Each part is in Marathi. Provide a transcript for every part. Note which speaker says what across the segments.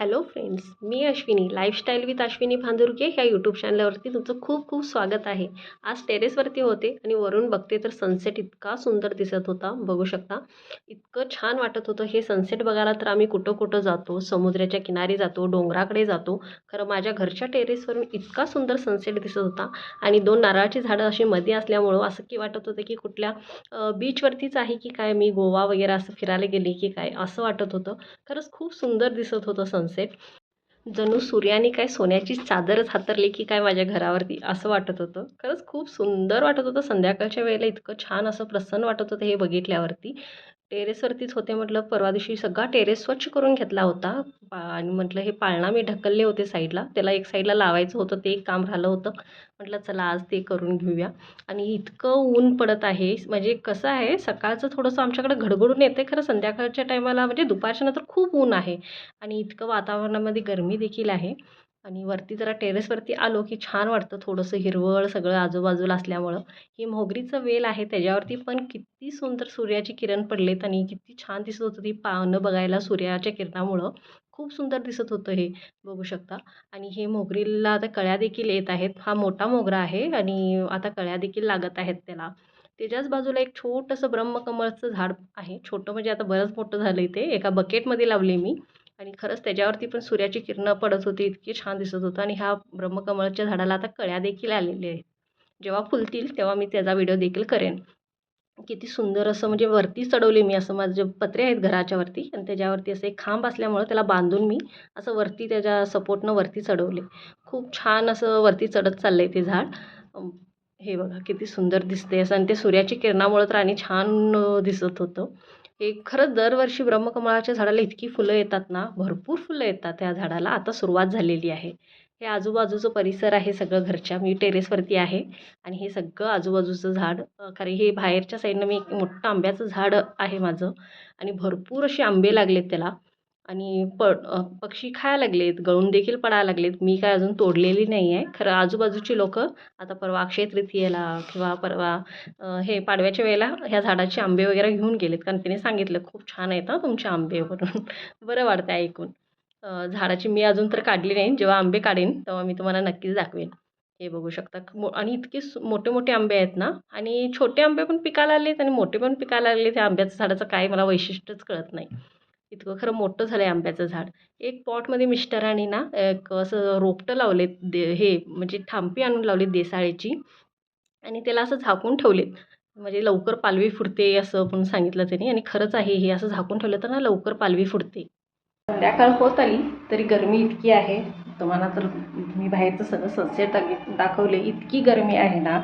Speaker 1: हॅलो फ्रेंड्स, मी अश्विनी लाईफस्टाईल विथ अश्विनी भांदुरके ह्या यूट्यूब चॅनलवरती तुमचं खूप खूप स्वागत आहे. आज टेरेसवरती होते आणि वरून बघते तर सनसेट इतका सुंदर दिसत होता, बघू शकता. इतकं छान वाटत होतं हे सनसेट बघायला. तर आम्ही कुठं कुठं जातो, समुद्राच्या किनारी जातो, डोंगराकडे जातो. खरं माझ्या घरच्या टेरेसवरून इतका सुंदर सनसेट दिसत होता आणि दोन नारळाची झाडं अशी मध्ये असल्यामुळं असं की वाटत होतं की कुठल्या बीचवरतीच आहे की काय, मी गोवा वगैरे असं फिरायला गेले की काय असं वाटत होतं. खरंच खूप सुंदर दिसत होतं सनसेट. जणू सूर्याने काय सोन्याची चादरच हातरली की काय माझ्या घरावरती असं वाटत होतं. खरंच खूप सुंदर वाटत होतं. संध्याकाळच्या वेळेला इतकं छान असं प्रसन्न वाटत होतं हे बघितल्यावरती. टेरेसवरतीच होते म्हटलं, परवा दिवशी सगळा टेरेस स्वच्छ करून घेतला होता. आणि म्हटलं हे पाळणा मी ढकलले होते साईडला, त्याला एक साईडला लावायचं होतं, ते एक काम राहिलं होतं. म्हटलं चला आज ते करून घेऊया. आणि इतकं ऊन पडत आहे, म्हणजे कसं आहे सकाळचं थोडंसं आमच्याकडे घडघडून येते, खरं संध्याकाळच्या टायमाला म्हणजे दुपारच्या नंतर खूप ऊन आहे. आणि इतकं वातावरणामध्ये गरमी देखील आहे. आणि वरती जरा टेरेसवरती आलो की छान वाटतं, थोडंसं हिरवळ सगळं आजूबाजूला असल्यामुळं. ही मोगरीचं वेल आहे, त्याच्यावरती पण किती सुंदर सूर्याची किरण पडलेत आणि किती छान दिसत होतं ती पानं बघायला सूर्याच्या किरणामुळं. खूप सुंदर दिसत होतं हे, बघू शकता. आणि हे मोगरीला आता कळ्या देखील येत आहेत. हा मोठा मोगरा आहे आणि आता कळ्या देखील लागत आहेत त्याला. त्याच्याच बाजूला एक छोटंसं ब्रह्मकमळचं झाड आहे. छोटं म्हणजे आता बरंच मोठं झालं ते, एका बकेटमध्ये लावले मी. आणि खरंच त्याच्यावरती पण सूर्याची किरणं पडत होती, इतकी छान दिसत होतं. आणि ह्या ब्रह्मकमळच्या झाडाला आता कळ्या देखील आलेल्या आहेत. जेव्हा फुलतील तेव्हा मी त्याचा व्हिडिओ देखील करेन. किती सुंदर असं म्हणजे वरती चढवले मी, असं माझे पत्रे आहेत घराच्या वरती आणि त्याच्यावरती असं एक खांब असल्यामुळं त्याला बांधून मी असं वरती त्याच्या सपोर्टनं वरती चढवले. खूप छान असं वरती चढत चाललंय ते झाड. हे बघा किती सुंदर दिसते असं, आणि ते सूर्याची किरणामुळं तर आणि छान दिसत होतं. हे खरंच दरवर्षी ब्रह्मकमळाच्या झाडाला इतकी फुलं येतात ना, भरपूर फुलं येतात त्या झाडाला. आता सुरुवात झालेली आहे. हे आजूबाजूचं परिसर आहे सगळं घरच्या, मी टेरेसवरती आहे. आणि हे सगळं आजूबाजूचं झाड, कारण हे बाहेरच्या साईडनं मी एक मोठं आंब्याचं झाड आहे माझं. आणि भरपूर असे आंबे लागलेत त्याला. आणि पक्षी खायला लागलेत, गळून देखील पडायला लागलेत. मी काय अजून तोडलेली नाही आहे. खरं आजूबाजूची लोकं आता परवा अक्षय तृतीयेला किंवा परवा हे पाडव्याच्या वेळेला ह्या झाडाचे आंबे वगैरे घेऊन गेलेत, कारण तिने सांगितलं खूप छान आहेत हां तुमचे आंबे म्हणून. बरं वाटतं ऐकून. झाडाची मी अजून तर काढली नाही. जेव्हा आंबे काढेन तेव्हा मी तुम्हाला नक्कीच दाखवेन. हे बघू शकता आणि इतके मोठे मोठे आंबे आहेत ना. आणि छोटे आंबे पण पिकायला लागलेत आणि मोठे पण पिकायला लागले. त्या आंब्याचं झाडाचं काय मला वैशिष्ट्यच कळत नाही. इतकं खरं मोठं झालं आहे आंब्याचं झाड. एक पॉटमध्ये मिस्टरांनी ना एक असं रोपटं लावलेत, हे म्हणजे थांबी आणून लावलीत देसाळेची. आणि त्याला असं झाकून ठेवलेत. म्हणजे लवकर पालवी फुटते असं पण सांगितलं त्यांनी, आणि खरंच आहे हे, असं झाकून ठेवलं तर ना लवकर पालवी फुटते. संध्याकाळ होत आली तरी गरमी इतकी आहे. तुम्हाला तर मी बाहेरचं सगळं सनसेट दाखवले, इतकी गरमी आहे ना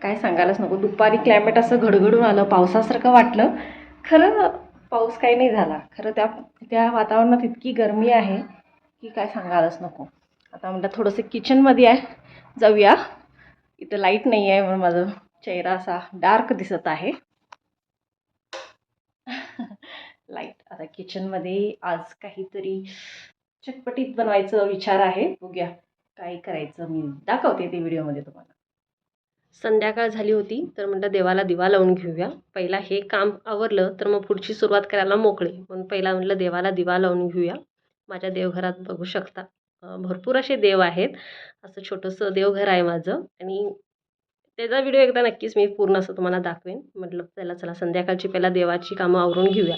Speaker 1: काय सांगायलाच नको. दुपारी क्लायमेट असं घडघडून आलं, पावसासारखं वाटलं. खरं पाऊस काही नाही झाला. खरं त्या त्या वातावरणात इतकी गरमी आहे की काय सांगायलाच नको. आता म्हटलं थोडंसं किचनमध्ये आहे, जाऊया. इथं लाईट नाही आहे म्हणून माझा चेहरा असा डार्क दिसत आहे. लाईट आता किचनमध्ये आज काहीतरी चटपटीत बनवायचं विचार आहे, बघूया काय करायचं, मी दाखवते ते व्हिडिओमध्ये तुम्हाला. संध्याकाळ झाली होती तर म्हटलं देवाला दिवा लावून घेऊया. पहिला हे काम आवरलं तर मग पुढची सुरुवात करायला मोकळे, म्हणून पहिला म्हटलं देवाला दिवा लावून घेऊया. माझ्या देवघरात बघू शकता भरपूर असे देव आहेत. असं छोटंसं देवघर आहे माझं. आणि त्याचा व्हिडिओ एकदा नक्कीच मी पूर्ण असं तुम्हाला दाखवेन. म्हटलं चला चला संध्याकाळची पहिला देवाची कामं आवरून घेऊया.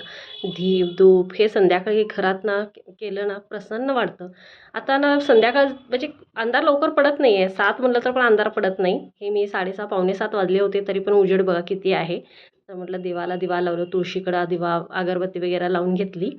Speaker 1: दीप धूप हे संध्याकाळी घरात ना केलं ना प्रसन्न वाटतं. आता ना संध्याकाळ म्हणजे अंधार लवकर पडत नाही आहे. 7 म्हणलं तर पण अंधार पडत नाही. हे मी 6:30 पावणे 7 वाजले होते तरी पण उजेड बघा किती आहे. तर म्हटलं देवाला दिवा लावलं, तुळशीकडं दिवा अगरबत्ती वगैरे लावून घेतली.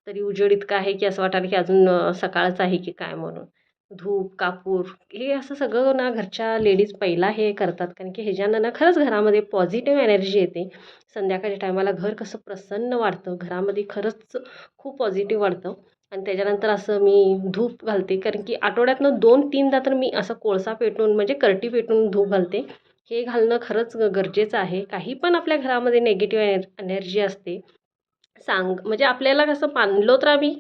Speaker 1: तरी उजेड इतका आहे की असं वाटायला की अजून सकाळच आहे की काय म्हणून. धूप, कापूर हे असं सगळं ना घरच्या लेडीज पहिला हे करतात, कारण की ह्याच्यानं ना खरंच घरामध्ये पॉझिटिव्ह एनर्जी येते. संध्याकाळच्या टायमाला घर कसं प्रसन्न वाटतं, घरामध्ये खरंच खूप पॉझिटिव्ह वाटतं. आणि त्याच्यानंतर असं मी धूप घालते, कारण की आठवड्यातनं 2-3दा तर मी असं कोळसा पेटवून म्हणजे करटी पेटवून धूप घालते. हे घालणं खरंच गरजेचं आहे. काही पण आपल्या घरामध्ये निगेटिव्ह एनर्जी असते, म्हणजे आपल्याला कसं मानलो तर आम्ही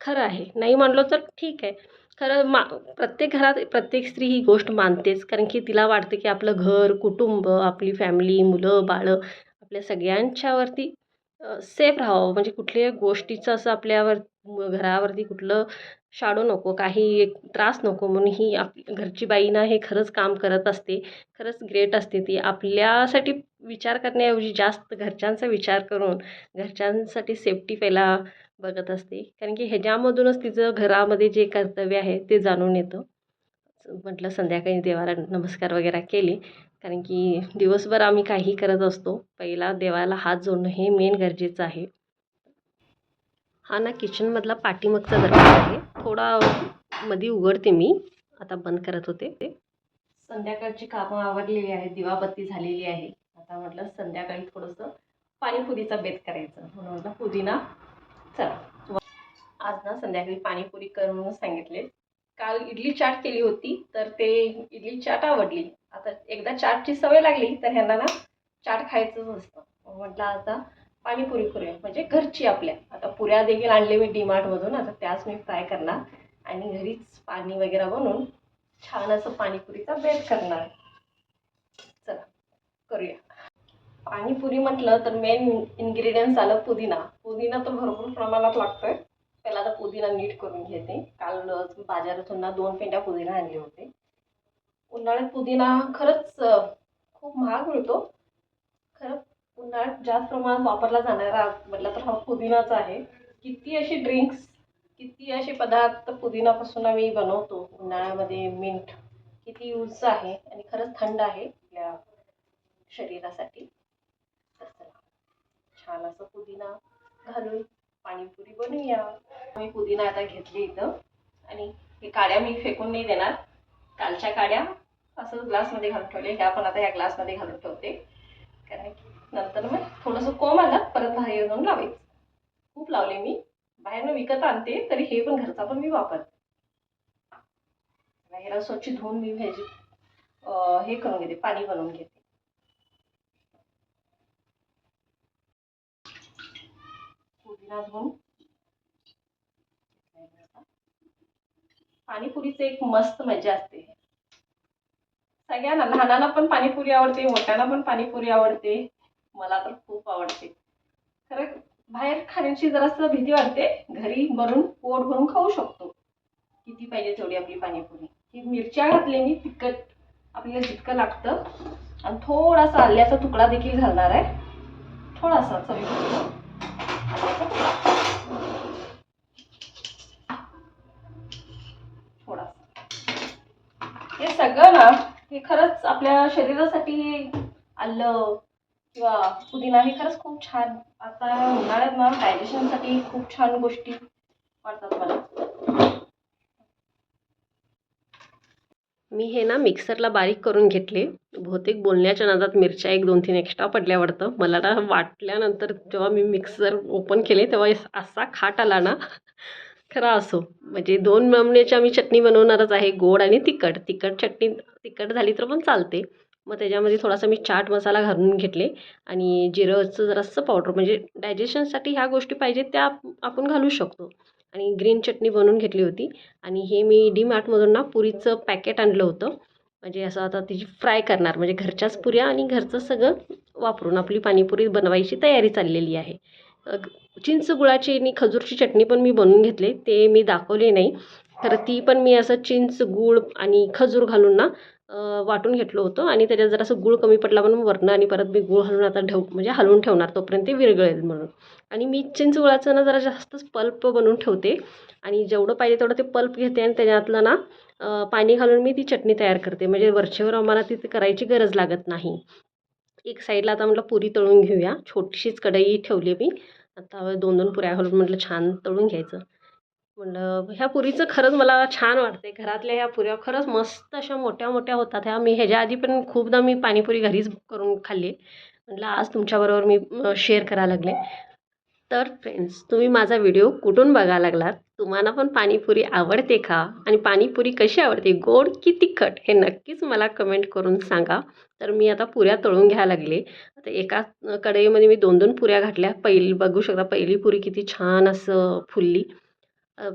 Speaker 1: खरं आहे, नाही मानलो तर ठीक आहे. खरं प्रत्येक घरात प्रत्येक स्त्री ही गोष्ट मानतेच, कारण की तिला वाटतं की आपलं घर, कुटुंब, आपली फॅमिली, मुलं, बाळं आपल्या सगळ्यांच्यावरती सेफ राहावं, म्हणजे कुठल्याही गोष्टीचं असं आपल्यावर घरावरती कुठलं शाडो नको, काही एक त्रास नको म्हणून ही आपली घरची बाई ना हे खरंच काम करत असते. खरंच ग्रेट असते ती. आपल्यासाठी विचार करण्याऐवजी जास्त घरच्यांचा विचार करून घरच्यांसाठी सेफ्टी पहिला बघत असते. कारण की ह्याच्यामधूनच तिचं घरामध्ये जे कर्तव्य आहे ते जाणून येतं. म्हटलं संध्याकाळी देवाला नमस्कार वगैरे केले. कारण की दिवसभर आम्ही काही करत असतो. पहिला देवाला हात जोडणं हे मेन गरजेचं आहे. हा ना किचनमधला पाठीमागचा दरवाजा आहे. थोडा मध्ये उघडते मी. आता बंद करत होते. संध्याकाळची कामं आवरलेली आहेत. दिवाबत्ती झालेली आहे. आता म्हटलं संध्याकाळी थोडंसं पाणीपुरीचा बेत करायचं. म्हणून म्हटलं पुदिना चला. आज ना संध्याकाळी पाणीपुरी करून सांगितले. काल इडली चाट केली होती तर ते इडली चाट आवडली. आता एकदा चाटची सवय लागली तर ह्यांना ना चाट खायचंच असतं. म्हटलं आता पाणीपुरी करूया म्हणजे घरची आपल्या. आता पुऱ्या देखील आणले मी डीमार्टमधून. आता त्याच मी फ्राय करणार आणि घरीच पाणी वगैरे बनवून छान असं पाणीपुरीचा बेत करणार. चला करूया. पाणीपुरी म्हटलं तर मेन इन्ग्रेडियंट्स आलं पुदिना. पुदिना तर भरपूर प्रमाणात लागतोय. पहिला तर पुदिना नीट करून घेते. काल बाजारातून ना 2 पेंड्या पुदिना आणले होते. उन्हाळ्यात पुदिना खरंच खूप महाग मिळतो. खरं उन्हाळ्यात जास्त प्रमाणात वापरला जाणारा म्हटलं तर हा पुदिनाच आहे. किती अशी ड्रिंक्स, किती असे पदार्थ पुदिनापासून आम्ही बनवतो. उन्हाळ्यामध्ये मिंट किती यूज आहे आणि खरंच थंड आहे आपल्या शरीरासाठी. तर चला छान असं पुदिना घालून पाणीपुरी बनवूया. मी पुदिना आता घेतली इथं आणि हे काड्या मी फेकून नाही देणार. कालच्या काड्या असं ग्लासमध्ये घालून ठेवले. ह्या पण आता या ग्लासमध्ये घालून ठेवते. कारण की नंतर मग थोडंसं कोम आलं परत बाहेर जाऊन लावायचं. खूप लावले मी. बाहेरनं विकत आणते तरी हे पण घरचा पण मी वापरते. ह्याला स्वच्छ धुवून मी ह्याची हे करून घेते, पाणी बनवून घेते. पुदिना धुवून पाणीपुरीची एक मस्त मजा असते. सगळ्यांना, लहानांना पण पाणीपुरी आवडते, मोठ्यांना पण पाणीपुरी आवडते. मला तर खूप आवडते. खरं बाहेर खाण्याची जरासं भीती वाटते. घरी बनवून पोट भरून खाऊ शकतो. किती पाहिजे तेवढी आपली पाणीपुरी. ही मिरच्या घातली मी तिखट आपल्याला जितकं लागतं आणि थोडासा आल्याचा तुकडा देखील घालणार आहे. थोडासा चवीपुरता आल्याचा तुकडा. थोडासा. हे सगळं ना हे खरंच आपल्या शरीरासाठी आलं किंवा पुदिना हे खरंच खूप छान. आता उन्हाळ्यात ना डायजेशनसाठी खूप छान गोष्टी वाटतात मला. मी हे ना मिक्सरला बारीक करून घेतले. बहुतेक बोलण्याच्या नादात मिरच्या 1-2-3 एक्स्ट्रा पडल्या वाटतं. मला ना वाटल्यानंतर जेव्हा मी मिक्सर ओपन केले तेव्हा असा खाट आला ना. खरा असो म्हणजे 2 नमुन्याची आम्ही चटणी बनवणारच आहे. गोड आणि तिखट. तिखट चटणी तिखट झाली तर पण चालते. मग त्याच्यामध्ये थोडासा मी चाट मसाला घालून घेतले आणि जिरंचं जरासं पावडर म्हणजे डायजेशनसाठी ह्या गोष्टी पाहिजेत त्या आपण घालू शकतो. आणि ग्रीन चटणी बनवून घेतली होती. आणि हे मी डीमार्टमधून ना पुरीचं पॅकेट आणलं होतं. म्हणजे असं आता तिची फ्राय करणार म्हणजे घरच्याच पुऱ्या आणि घरचं सगळं वापरून आपली पाणीपुरी बनवायची तयारी चाललेली आहे. चिंच गुळाची आणि खजूरची चटणी पण मी बनवून घेतले. ते मी दाखवले नाही. तर ती पण मी असं चिंच, गूळ आणि खजूर घालून ना वाटून घेतलं होतं आणि त्याच्यात जरासं गूळ कमी पडला म्हणून वरनं आणि परत मी गूळ घालून आता म्हणजे हलवून ठेवणार तोपर्यंत ते विरघळेल म्हणून. आणि मी चिंच गुळाचं ना जरा जास्तच पल्प बनवून ठेवते आणि जेवढं पाहिजे तेवढं ते पल्प घेते आणि त्याच्यातलं ना पाणी घालून मी ती चटणी तयार करते. म्हणजे वरचेवर आम्हाला ती करायची गरज लागत नाही. एक साईडला आता म्हटलं पुरी तळून घेऊया. छोटीशीच कढई ठेवली मी. आता 2-2 पुऱ्या घालून म्हटलं छान तळून घ्यायचं. म्हटलं ह्या पुरीचं खरंच मला छान वाटते. घरातल्या ह्या पुऱ्या खरंच मस्त अशा मोठ्या-मोठ्या होतात ह्या. मी ह्याच्या आधी पण खूपदा मी पाणीपुरी घरीच करून खाल्ली. म्हटलं आज तुमच्याबरोबर मी शेअर करायला लागले. तर फ्रेंड्स तुम्ही माझा व्हिडिओ कुठून बघायला लागलात? तुम्हाला पण पाणीपुरी आवडते का? आणि पाणीपुरी कशी आवडते? गोड की तिखट? हे नक्कीच मला कमेंट करून सांगा. तर मी आता पुऱ्या तळून घ्यायला लागले. आता एका कढईमध्ये मी 2-2 पुऱ्या घातल्या. पहिली बघू शकता पहिली पुरी किती छान असं फुलली.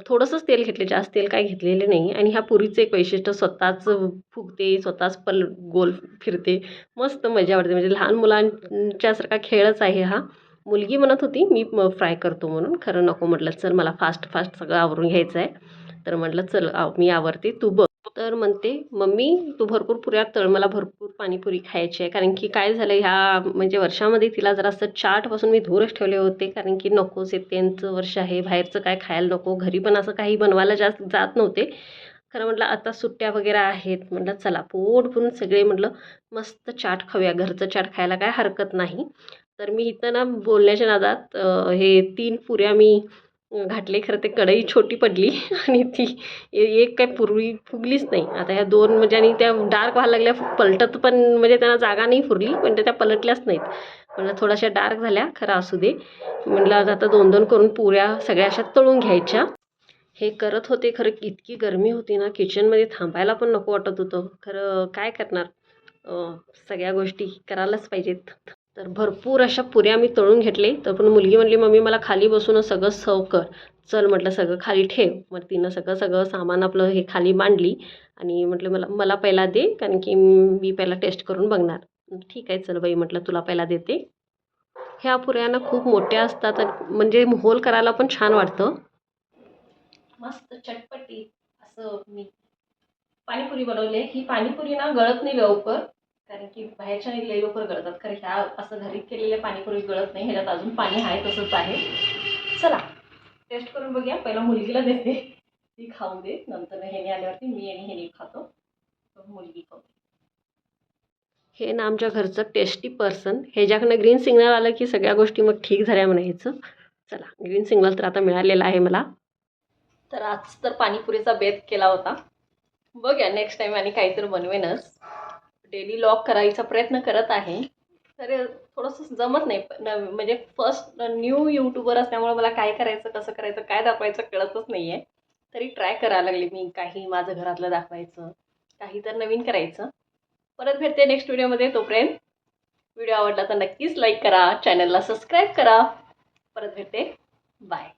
Speaker 1: थोडंसंच तेल घेतले, जास्त तेल काही घेतलेले नाही. आणि ह्या पुरीचं एक वैशिष्ट्य स्वतःच फुगते, स्वतःच गोल फिरते. मस्त मजा वाटते. म्हणजे लहान मुलांच्यासारखा खेळच आहे हा. मुलगी म्हणत होती मी फ्राय करतो म्हणून, खरं नको म्हटलं, चल मला फास्ट फास्ट सगळं आवरून घ्यायचं आहे. तर म्हटलं चल मी आवरते तू बघ. तर म्हणते मम्मी तू भरपूर पुऱ्या तळ, मला भरपूर पाणीपुरी खायची आहे. कारण की काय झालं ह्या म्हणजे वर्षामध्ये तिला जरासं चाटपासून मी दूरच ठेवले होते. कारण की नकोच आहे, त्यांचं वर्ष आहे, बाहेरचं काय खायला नको. घरी पण असं काही बनवायला जास्त जात नव्हते. खरं म्हटलं आता सुट्ट्या वगैरे आहेत, म्हटलं चला पोट भरून सगळे म्हटलं मस्त चाट खाऊया, घरचं चाट खायला काय हरकत नाही. तर मी इथं ना बोलण्याच्या नादात हे 3 पुऱ्या मी घातले. खरं ते कढई छोटी पडली आणि ती एक काय पुरवी फुगलीच नाही. आता ह्या 2 म्हणजे आणि त्या डार्क व्हायला लागल्या, पलटत पण म्हणजे त्यांना जागा नाही पुरली, पण त्या पलटल्याच नाहीत. म्हटलं थोड्याशा डार्क झाल्या, खरं असू दे. म्हटलं आता 2-2 करून पुऱ्या सगळ्या अशा तळून घ्यायच्या. हे करत होते. खरं इतकी गरमी होती ना, किचनमध्ये थांबायला पण नको वाटत होतं. खरं काय करणार, सगळ्या गोष्टी करायलाच पाहिजेत. तर भरपूर अशा पुऱ्या मी तळून घेतले. तर पण मुलगी म्हणली मम्मी मला खाली बसूनच सगळं सर्व कर. चल म्हटलं सगळं खाली ठेव. मग तिनं सगळं सगळं सामान आपलं हे खाली मांडली आणि म्हटलं मला मला पहिला दे, कारण की मी पहिला टेस्ट करून बघणार. ठीक आहे चल बाई म्हटलं तुला पहिला देते. ह्या पुऱ्या ना खूप मोठ्या असतात आणि म्हणजे होल करायला पण छान वाटतं. मस्त चटपटी असं मी पाणीपुरी बनवली आहे. ही पाणीपुरी ना गळत नाही लवकर, कारण की बाहेरच्या लई लवकर गळतात. खरं ह्या असं घरी केलेल्या पाणीपुरी गळत नाही, ह्याच्यात अजून पाणी आहे तसंच आहे. चला टेस्ट करून बघूया. पहिला मुलगीला देते, ती खाऊ दे, नंतर ह्याने आल्यावरती मी आणि ह्याने खातो. तर मुलगी खाऊ. हे ना आमच्या घरचं टेस्टी पर्सन, ह्याच्याकडनं ग्रीन सिग्नल आलं की सगळ्या गोष्टी मग ठीक झाल्या म्हणायचं. चला ग्रीन सिग्नल तर आता मिळालेला आहे मला. तर आज तर पाणीपुरीचा बेत केला होता. बघूया नेक्स्ट टाईम आणि काहीतरी बनवेनच. डेली लॉग करायचा प्रयत्न करत आहे. तर थोडंसं जमत नाही, म्हणजे फर्स्ट न्यू यूट्यूबर असल्यामुळे मला काय करायचं, कसं करायचं, काय दाखवायचं कळतच नाही आहे. तरी ट्राय करायला लागले मी, काही माझं घरातलं दाखवायचं, काही तर नवीन करायचं. परत भेटते नेक्स्ट व्हिडिओमध्ये. तोपर्यंत व्हिडिओ आवडला तर नक्कीच लाईक करा, चॅनलला सबस्क्राईब करा. परत भेटते. बाय.